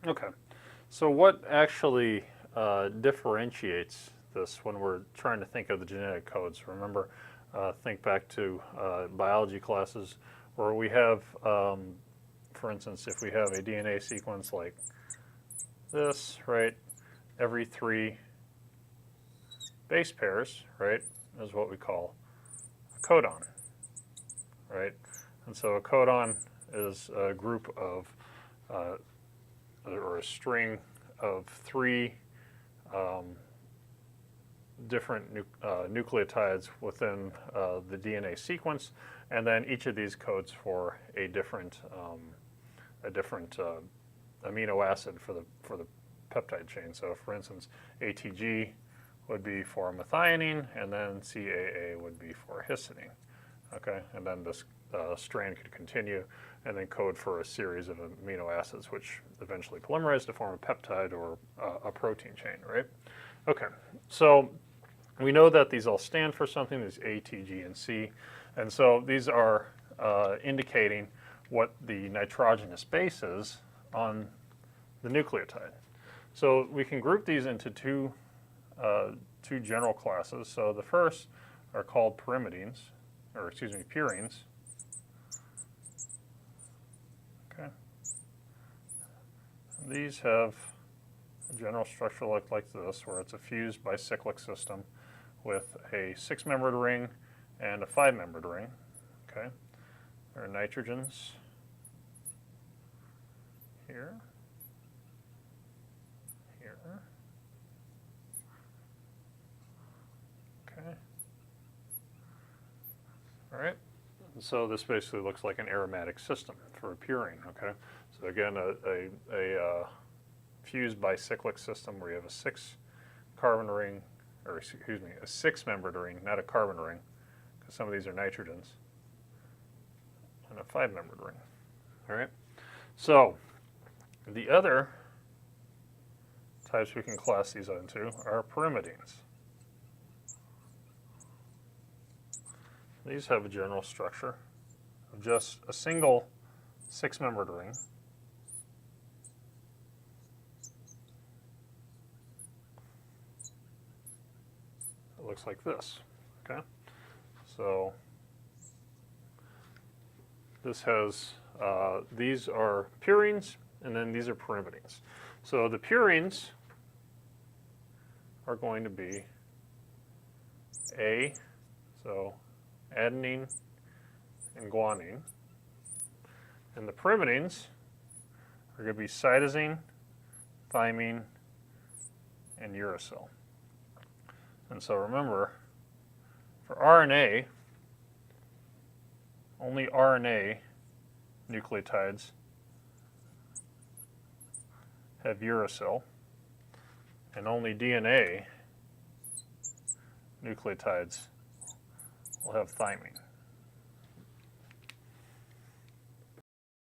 Okay. So what actually differentiates this when we're trying to think of the genetic codes? Remember, think back to biology classes where we have, for instance, if we have a DNA sequence like this, right, every 3 base pairs, right, is what we call a codon, right? And so a codon is a group of, or a string of 3 different nucleotides within the DNA sequence, and then each of these codes for a different amino acid for the peptide chain. So, for instance, ATG would be for methionine, and then CAA would be for histidine. Okay, and then this strand could continue and then code for a series of amino acids, which eventually polymerize to form a peptide or a protein chain, right? Okay, so we know that these all stand for something, these A, T, G, and C, and so these are indicating what the nitrogenous base is on the nucleotide. So we can group these into two general classes. So the first are called pyrimidines, or excuse me, purines. Okay. These have a general structure like this, where it's a fused bicyclic system with a 6-membered ring and a 5-membered ring. Okay. There are nitrogens here, here. Okay. All right. So this basically looks like an aromatic system for a purine. Okay. So again, a fused bicyclic system where you have a 6-carbon ring, or excuse me, a 6-membered ring, not a carbon ring, because some of these are nitrogens, and a 5-membered ring. All right. So the other types we can class these into are pyrimidines. These have a general structure of just a single 6-membered ring. It looks like this. Okay, so this has these are purines, and then these are pyrimidines. So the purines are going to be A, so adenine and guanine. And the pyrimidines are going to be cytosine, thymine, and uracil. And so remember, for RNA, only RNA nucleotides have uracil, and only DNA nucleotides will have thymine.